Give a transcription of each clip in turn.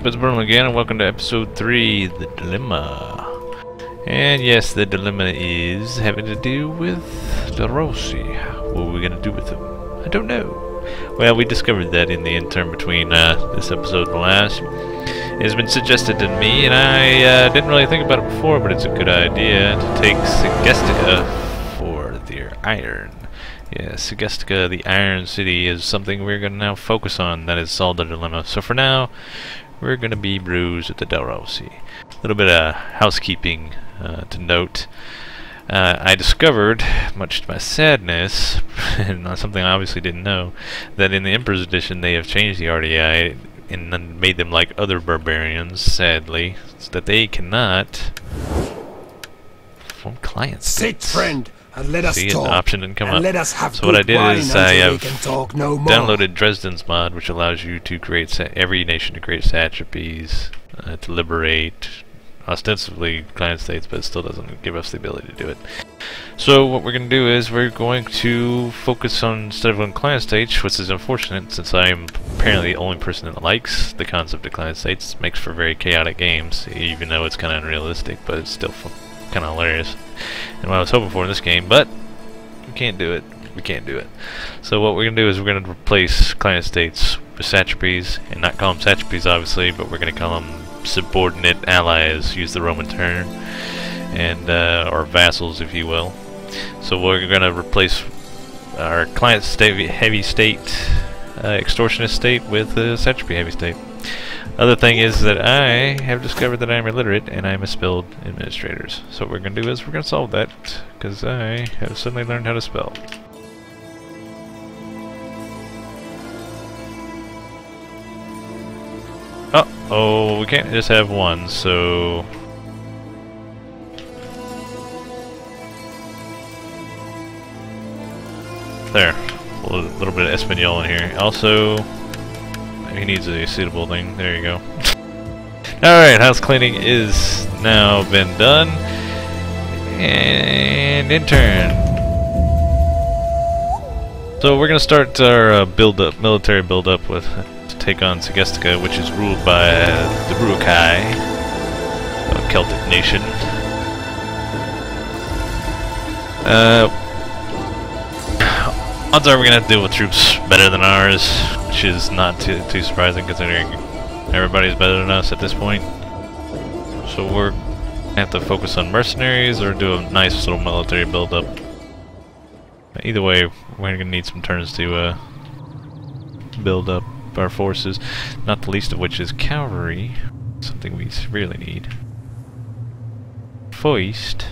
up, it's Bruno again, and welcome to episode 3, The Dilemma. And yes, the dilemma is having to do with the Rossi. What are we going to do with him? I don't know. Well, we discovered that in the interim between this episode and the last. It has been suggested to me, and I didn't really think about it before, but it's a good idea to take Segestica for their iron. Yeah, Segestica, the Iron City, is something we're going to now focus on. That is solve the dilemma. So for now, we're going to be Bruised at the Del Rossi. A little bit of housekeeping to note. I discovered, much to my sadness, and something I obviously didn't know, that in the Emperor's Edition they have changed the Ardiaei and then made them like other barbarians, sadly, so that they cannot form client states. Sit, friend. And let us talk. The option didn't come up. Let us have so what I did is I have no downloaded Dresden's mod, which allows you to create every nation to create satrapies, to liberate ostensibly client states, but it still doesn't give us the ability to do it. So what we're going to do is we're going to focus on, instead of on client states, which is unfortunate since I'm apparently the only person that likes the concept of client states. It makes for very chaotic games, even though it's kind of unrealistic, but it's still kind of hilarious. And what I was hoping for in this game, but we can't do it. We can't do it. So what we're going to do is we're going to replace client states with satrapies, and not call them satrapies obviously, but we're going to call them subordinate allies, use the Roman term, and or vassals if you will. So we're going to replace our client state heavy state extortionist state with a satrapy heavy state. Other thing is that I have discovered that I'm illiterate and I misspelled administrators. So what we're going to do is we're going to solve that, because I have suddenly learned how to spell. Oh, we can't just have one, so... There. A little bit of Espanol in here. Also... he needs a suitable thing. There you go. Alright, house cleaning is now been done. And intern. So we're gonna start our military build-up with to take on Segestica, which is ruled by the Ardiaei, a Celtic nation. Odds are we're gonna have to deal with troops better than ours, which is not too surprising considering everybody's better than us at this point. So we're gonna have to focus on mercenaries or do a nice little military build-up. Either way, we're gonna need some turns to build up our forces, not the least of which is cavalry, something we really need. Foist.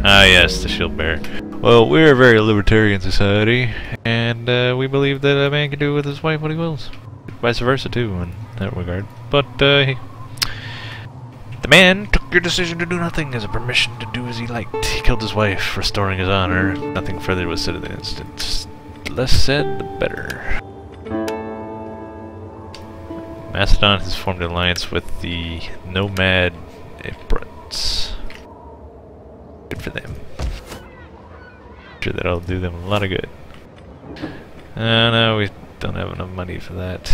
Ah yes, the shield bearer. Well, we're a very libertarian society, and we believe that a man can do with his wife what he wills. Vice versa too, in that regard. But the man took your decision to do nothing as a permission to do as he liked. He killed his wife, restoring his honor. Nothing further was said in the instance. The less said, the better. Macedon has formed an alliance with the nomad Ebrats. Good for them. Sure that'll do them a lot of good. No, we don't have enough money for that.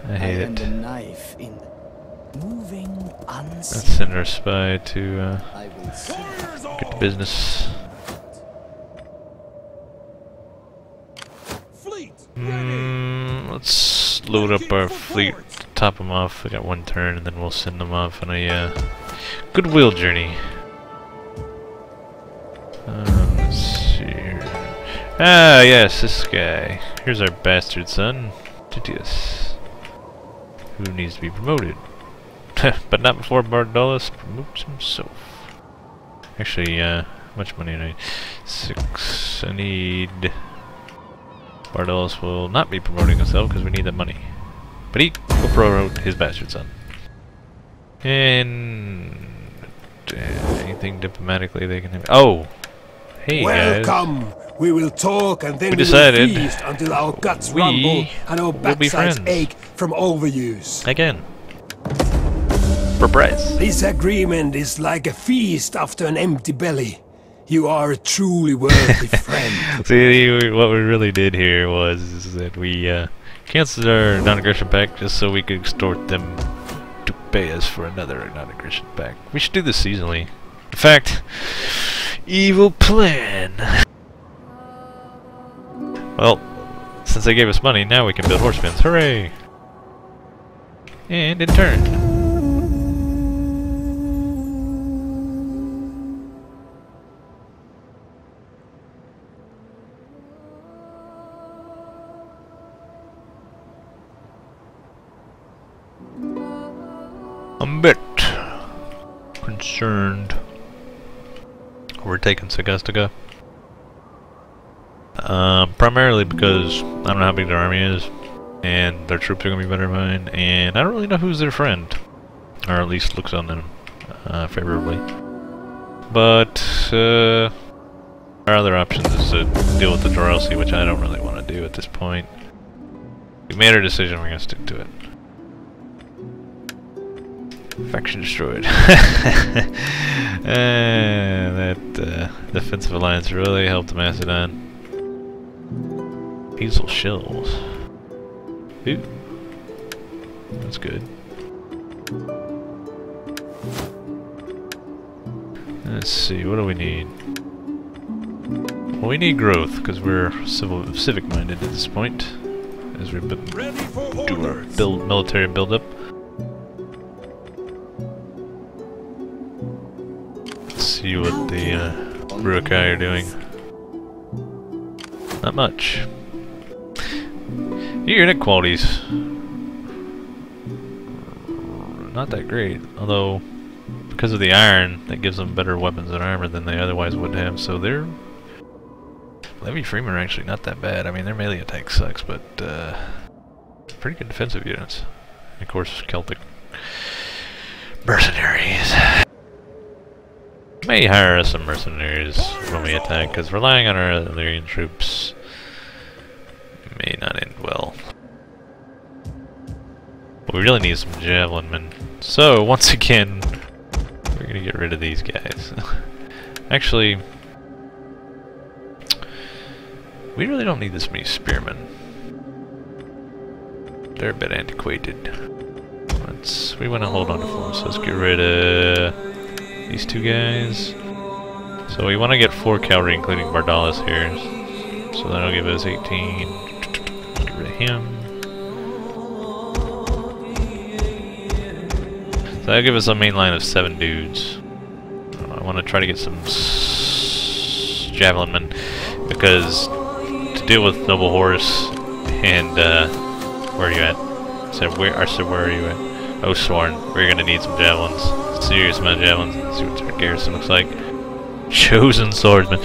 I hate it. Let's send our spy to get to business. Let's load up our fleet, top them off. We got one turn, and then we'll send them off on a goodwill journey. Let's see here. Ah, yes, this guy. Here's our bastard son, Titius, who needs to be promoted. But not before Bardyllis promotes himself. Actually, how much money do I need? 6. I need... Bardyllis will not be promoting himself because we need that money. But he will promote his bastard son. And... anything diplomatically they can have... Oh! Hey Welcome. Guys! We will talk and then we decided will feast until our guts rumble and our backsides ache from overuse. Again. For price. This agreement is like a feast after an empty belly. You are a truly worthy friend. See, what we really did here was that we Cancel our non-aggression pact just so we can extort them to pay us for another non-aggression pact. We should do this seasonally. In fact, evil plan. Well, since they gave us money, now we can build horsemen. Hooray! And in turn. I'm a bit concerned we're taking Sagastica. Primarily because I don't know how big their army is, and their troops are going to be better than mine, and I don't really know who's their friend, or at least looks on them favorably. But our other options is to deal with the Dorelsi, which I don't really want to do at this point. We made our decision, we're going to stick to it. Faction destroyed. That defensive alliance really helped Macedon. Hazel shells. Ooh. That's good. Let's see, what do we need? Well, we need growth, because we're civic-minded at this point. As we do our military build-up. See what the Urukai are doing. Not much. Your unit quality's not that great, although because of the iron, that gives them better weapons and armor than they otherwise would have, so their Levy Freemen are actually not that bad. I mean, their melee attack sucks, but pretty good defensive units. And of course, Celtic mercenaries. May hire us some mercenaries when we attack, because relying on our Illyrian troops may not end well. But we really need some javelin men. So, once again, we're gonna get rid of these guys. Actually, we really don't need this many spearmen. They're a bit antiquated. We want to hold on to 4, so let's get rid of these 2 guys. So we want to get 4 cavalry, including Bardyllis here. So that'll give us 18. Get rid of him. So that'll give us a main line of 7 dudes. I want to try to get some javelin men, because to deal with noble horse and where are you at? So where are you at? Oh, Sworn. We're gonna need some javelins. Serious amount of javelins. Let's see what our garrison looks like. Chosen swordsmen.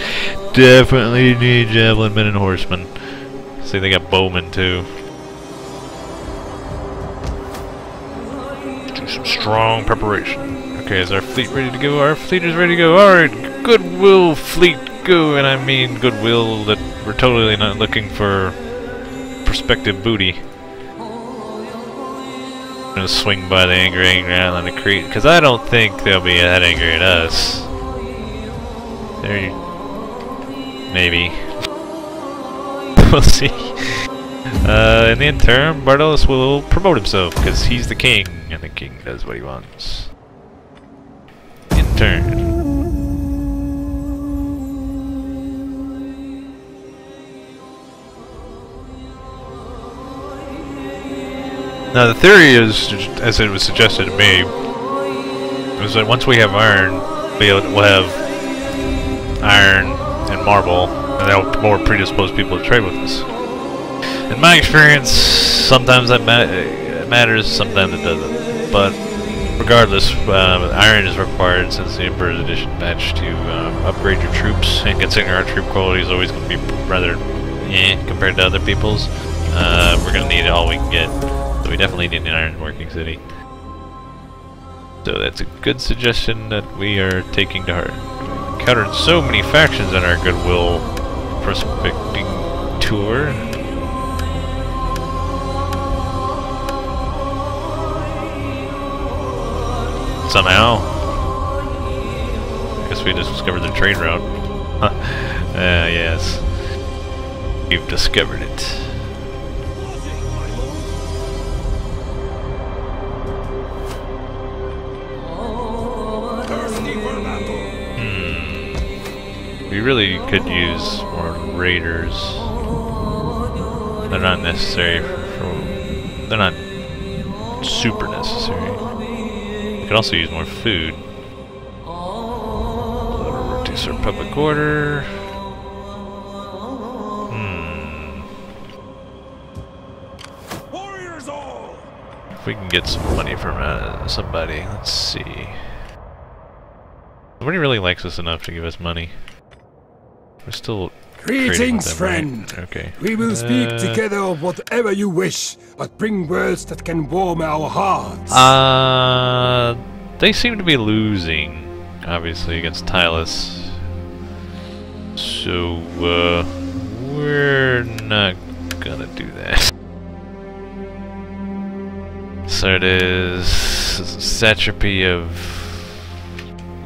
Definitely need javelin men and horsemen. See, they got bowmen too. Do some strong preparation. Okay, is our fleet ready to go? Our fleet is ready to go. Alright, goodwill fleet go. And I mean goodwill that we're totally not looking for prospective booty. I'm gonna swing by the angry island of Crete, because I don't think they'll be that angry at us. Maybe. We'll see. In the interim, Bardyllis will promote himself, because he's the king, and the king does what he wants. In turn. Now the theory is, as it was suggested to me, is that once we have iron, we'll have iron and marble, and that'll more predispose people to trade with us. In my experience, sometimes that matters, sometimes it doesn't. But regardless, iron is required since the Emperor's Edition patch to upgrade your troops, and considering our troop quality is always going to be rather compared to other people's, we're going to need all we can get. So we definitely need an iron working city. So that's a good suggestion that we are taking to heart. We encountered so many factions on our goodwill prospecting tour. Somehow. I guess we just discovered the trade route. Yes. We've discovered it. we really could use more raiders. They're not necessary they're not super necessary. We could also use more food. Reduce our public order. Warriors all! If we can get some money from somebody, let's see. Nobody really likes us enough to give us money. We're still Greetings, them, friend. Right? Okay. We will speak together of whatever you wish, but bring words that can warm our hearts. They seem to be losing, obviously, against Tylus. So, we're not gonna do that. So it is satrapy of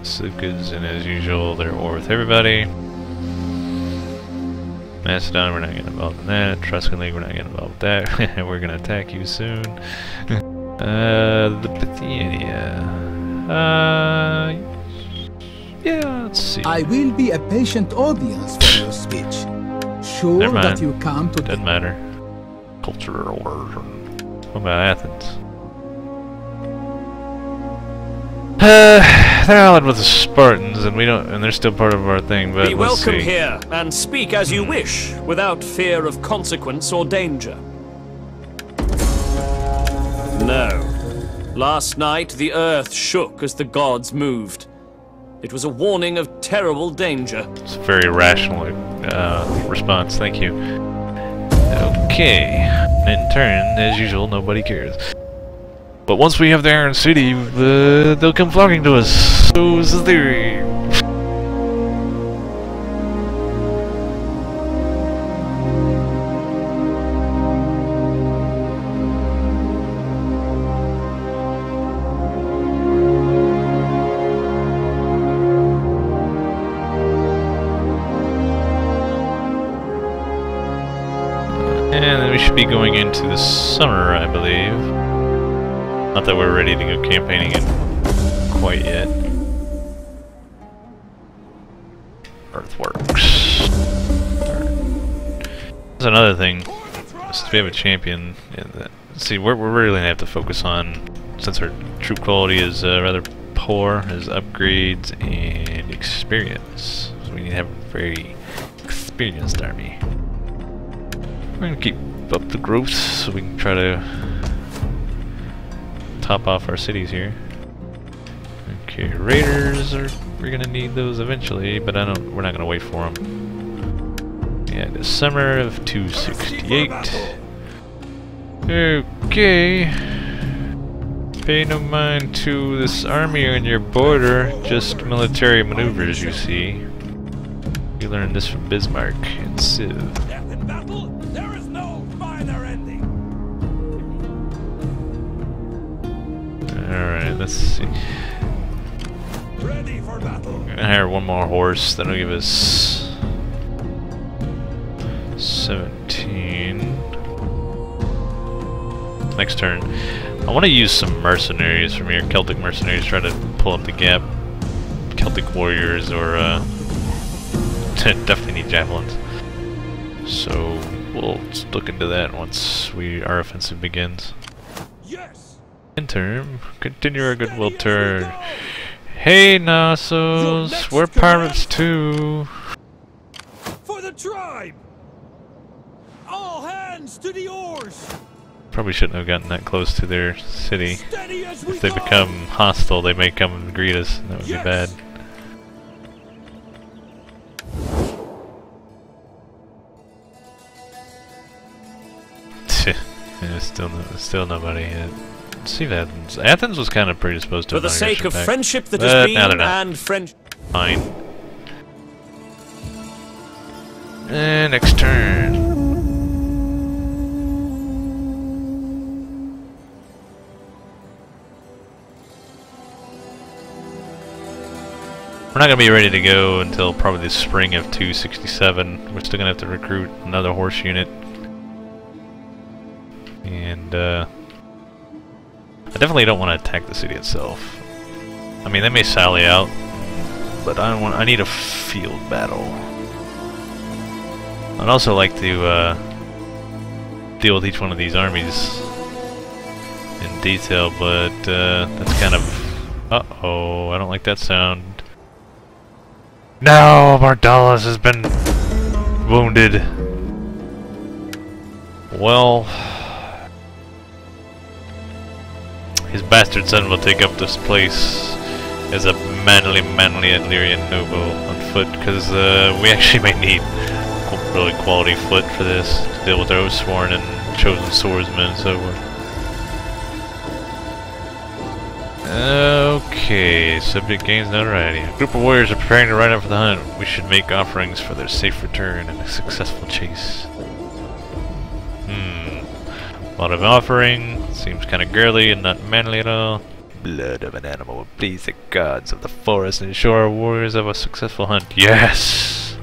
Sukas, and as usual, they're at war with everybody. Macedon, we're not getting involved in that. Etruscan League, we're not getting involved with that. We're gonna attack you soon. The Bithynia. Yeah, let's see. I will be a patient audience for your speech. Sure that you come to... Doesn't matter. Cultural wars. What about Athens? They're allied with the Spartans, and we don't, and they're still part of our thing. But be let's welcome see. here, and speak as you wish, without fear of consequence or danger. No. Last night the earth shook as the gods moved. It was a warning of terrible danger. It's a very rational response. Thank you. Okay. In turn, as usual, nobody cares. But once we have the Iron City, they'll come flocking to us. So is the theory. And then we should be going into the summer, I believe. Not that we're ready to go campaigning it quite yet. Earthworks. That's another thing. Since we have a champion, see, we're really gonna have to focus on, since our troop quality is rather poor, is upgrades and experience. So we need to have a very experienced army. We're gonna keep up the growth so we can try to top off our cities here. Okay, raiders we're gonna need those eventually, but we're not gonna wait for them. Yeah, the summer of 268. Okay. Pay no mind to this army on your border, just military maneuvers, you see. You learned this from Bismarck and Civ. Death in battle, there is no minor ending. Alright, let's see. Ready for battle. I'm gonna hire one more horse, that'll give us 17. Next turn. I want to use some mercenaries from here, Celtic mercenaries, try to pull up the gap. Celtic warriors, or definitely need javelins. So we'll look into that once our offensive begins. Yes. Interim, continue our goodwill turn. Hey Knossos, we're pirates too. For the tribe. All hands to the oars. Probably shouldn't have gotten that close to their city. Steady as we If they go. become hostile, they may come and greet us. That would be bad. Yeah, still nobody yet. Let's see if Athens. Athens was kind of predisposed to. For the sake of attack. friendship that But has been, now they're not. and friend. Fine. And next turn. We're not going to be ready to go until probably the spring of 267. We're still going to have to recruit another horse unit. And, I definitely don't want to attack the city itself. I mean, they may sally out, but I don't want. I need a field battle. I'd also like to deal with each one of these armies in detail, but that's kind of. Uh-oh! I don't like that sound. No, Bardyllis has been wounded. Well, his bastard son will take up this place as a manly Illyrian noble on foot, because we actually may need really quality foot for this to deal with our Oathsworn and chosen swordsmen and so forth. Okay, subject gains notoriety. A group of warriors are preparing to ride out for the hunt. We should make offerings for their safe return and a successful chase. A lot of offering. Seems kind of girly and not manly at all. Blood of an animal will please the gods of the forest and ensure our warriors have a successful hunt. Yes!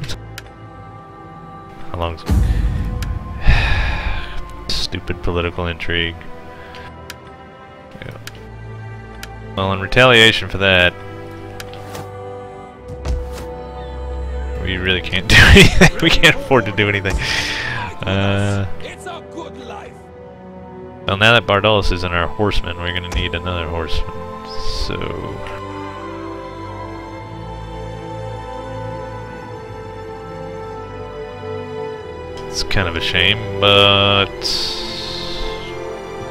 How long? Stupid political intrigue. Yeah. Well, in retaliation for that, we really can't do anything. We can't afford to do anything. It's a good life. Well, now that Bardyllis is in our horsemen, we're gonna need another horseman. So it's kind of a shame, but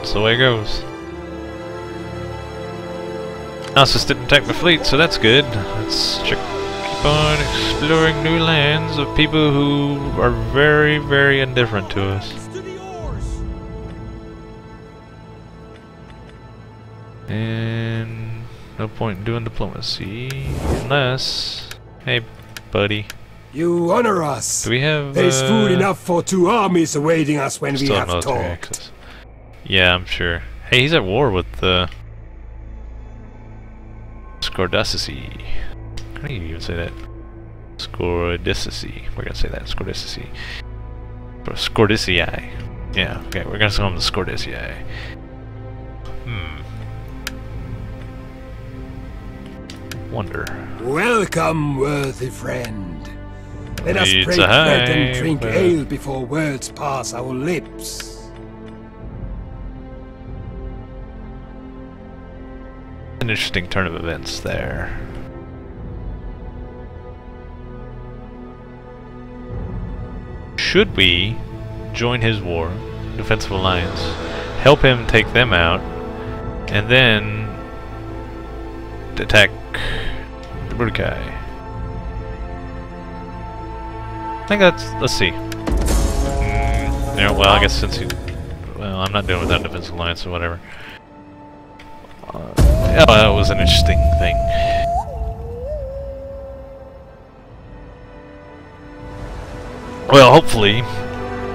it's the way it goes. Nasus didn't attack my fleet, so that's good. Let's keep on exploring new lands of people who are very, very indifferent to us. And no point in doing diplomacy unless, hey, buddy. You honor us. Do we have? There's food enough for 2 armies awaiting us when we have military talked. access. Yeah, I'm sure. Hey, he's at war with the Scordicci. How do you even say that? Scordicci. We're gonna say that. Scordicci. Scordicci. Yeah. Okay, we're gonna call him the Scordicci. Wonder. Welcome, worthy friend. Let us It's break a bread and high, drink but- ale before words pass our lips. An interesting turn of events there. Should we join his war, defensive alliance, help him take them out, and then attack the Ardiaei? I think that's. Let's see. Yeah, well, I guess since he. Well, I'm not doing without defensive alliance or whatever. Yeah, that was an interesting thing. Well, hopefully,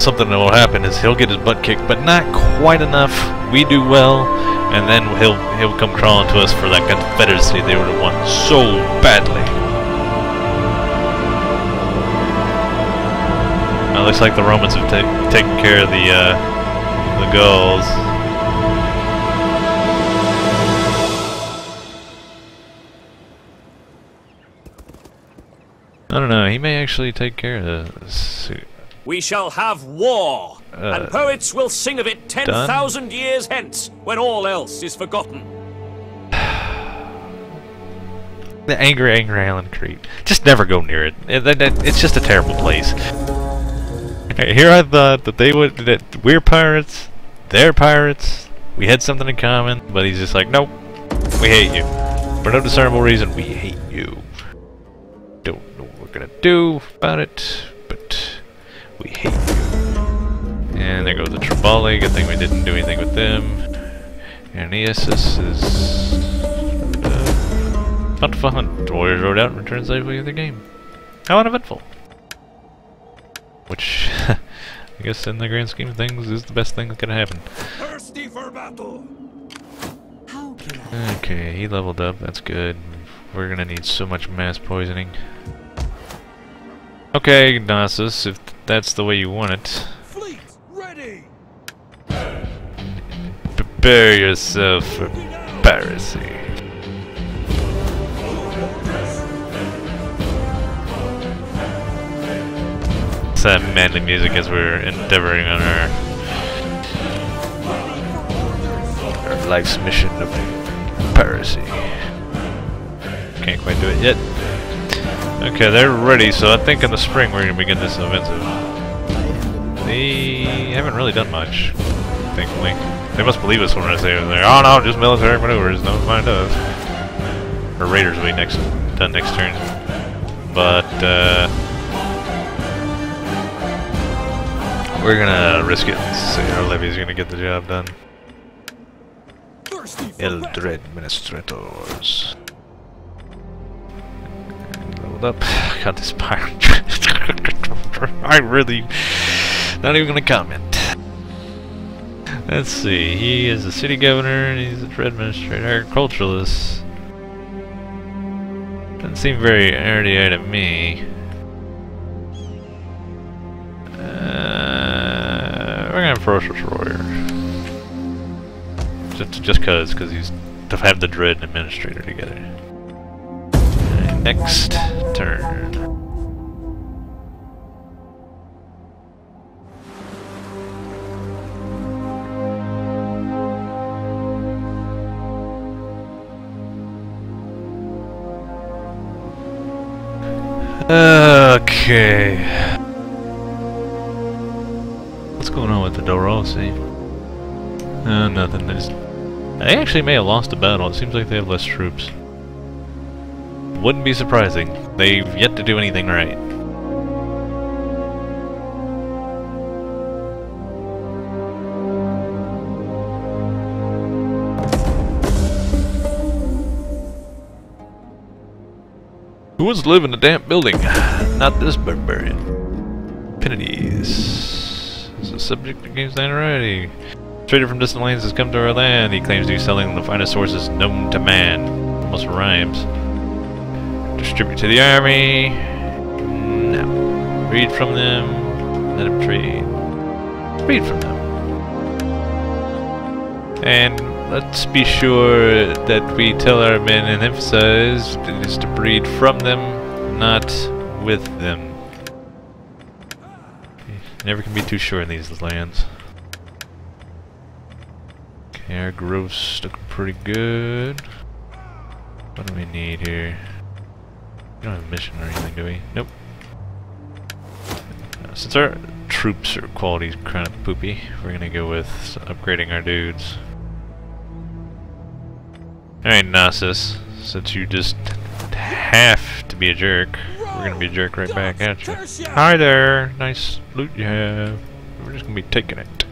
something that will happen is he'll get his butt kicked, but not quite enough. We do well, and then he'll come crawling to us for that confederacy they would have won so badly. It looks like the Romans have taken care of the Gauls. I don't know, he may actually take care of this. We shall have war, and poets will sing of it 10,000 years hence, when all else is forgotten. The angry island Crete. Just never go near it. It's just a terrible place. Here I thought that we're pirates, they're pirates, we had something in common, but he's just like, nope, we hate you. For no discernible reason, we hate you. Don't know what we're gonna do about it, but we hate you. And there goes the Tribali. Good thing we didn't do anything with them. And Eosus is bountiful hunt. Warriors rode out and returned safely to the game. How uneventful. Which, I guess in the grand scheme of things, is the best thing that could happen. Thirsty for battle. How can I? Okay, he leveled up. That's good. We're gonna need so much mass poisoning. Okay, Nasus, if that's the way you want it. Fleet ready. Prepare yourself for piracy. that manly music as we're endeavoring on our life's mission of piracy. Can't quite do it yet. Okay, they're ready, so I think in the spring we're going to begin this offensive. They haven't really done much, thankfully. They must believe us when I say they're oh no, just military maneuvers, don't mind us. Or raiders will be done next turn. But we're gonna risk it and see our levy's gonna get the job done. El Dread Administrators. Load up. Got this pirate. I really not even gonna comment. Let's see, he is a city governor, he's a dread administrator, agriculturalist. Doesn't seem very Ardiaei to me. We're gonna have Ferocious Warrior. Just cause he's to have the dread administrator together. Right, next turn. Okay. What's going on with the Dorossi? Nothing. They actually may have lost a battle. It seems like they have less troops. Wouldn't be surprising. They've yet to do anything right. Who wants to live in a damp building? Not this barbarian. Pinities is a subject of game's notoriety. Trader from distant lands has come to our land. He claims to be selling the finest horses known to man. Almost rhymes. Distribute to the army. No. Read from them. Let him trade. Read from them. And let's be sure that we tell our men and emphasize it is to breed from them, not with them. Never can be too sure in these lands. Okay, our growth's looking pretty good. What do we need here? We don't have a mission or anything, do we? Nope. Since our troops are quality kind of poopy, we're gonna go with upgrading our dudes. Alright, Nasus, since you just have to be a jerk, we're gonna be a jerk right back at you. Hi there! Nice loot you have. We're just gonna be taking it.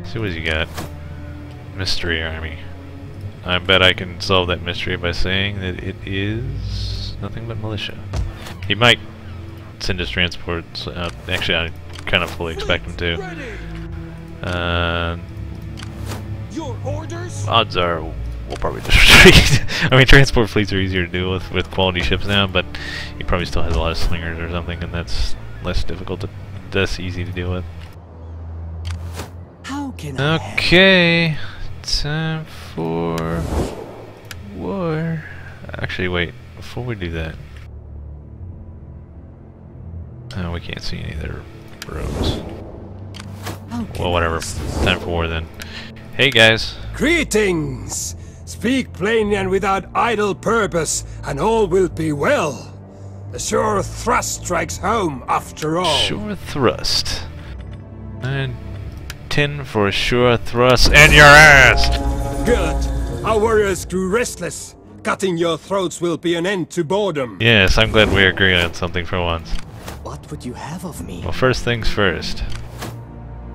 See what you got. Mystery army. I bet I can solve that mystery by saying that it is nothing but militia. He might send his transports out. Actually, I kind of fully expect him to. Your orders? Odds are we'll probably just retreat. I mean, transport fleets are easier to deal with quality ships now, but he probably still has a lot of slingers or something, and that's less difficult. That's easy to deal with. How can Okay, time for war. Actually, wait. Before we do that, oh, we can't see any of their roads. Well, whatever. Time for war then. Hey guys. Greetings! Speak plainly and without idle purpose, and all will be well. The sure thrust strikes home, after all. Sure thrust. And 10 for a sure thrust in your ass! Good. Our warriors grew restless. Cutting your throats will be an end to boredom. Yes, I'm glad we agree on something for once. What would you have of me? Well, first things first.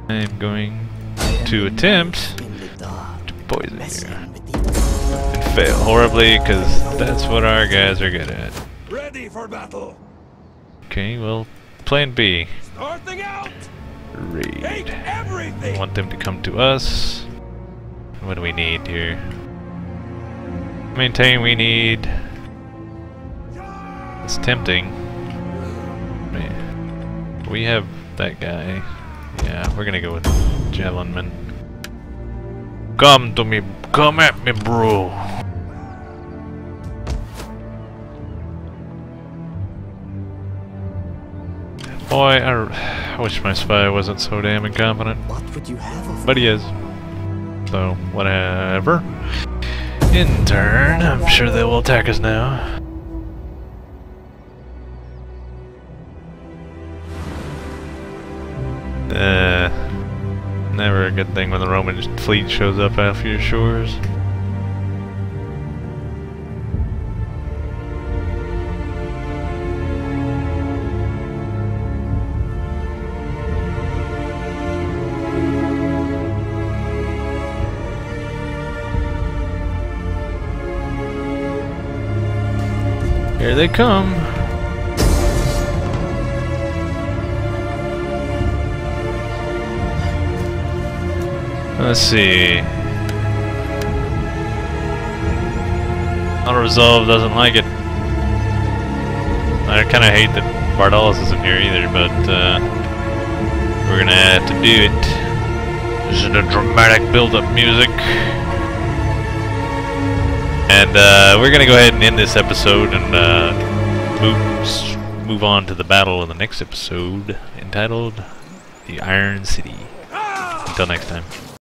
I'm going to attempt to poison you. And fail horribly, because that's what our guys are good at. Ready for battle. Okay, well, plan B. Starting out. Raid. Take everything. I want them to come to us. What do we need here? Maintain, we need... It's tempting. We have that guy. Yeah, we're gonna go with Javelinman. Come to me, come at me, bro. Boy, I wish my spy wasn't so damn incompetent. What would you have of But he is. So, whatever. In turn, I'm sure they will attack us now. Never a good thing when the Roman fleet shows up off your shores. Here they come. Let's see. Unresolved doesn't like it. I kind of hate that Bardyllis isn't here either, but we're gonna have to do it. This is the dramatic build-up music. And we're gonna go ahead and end this episode and move on to the battle in the next episode, entitled "The Iron City." Until next time.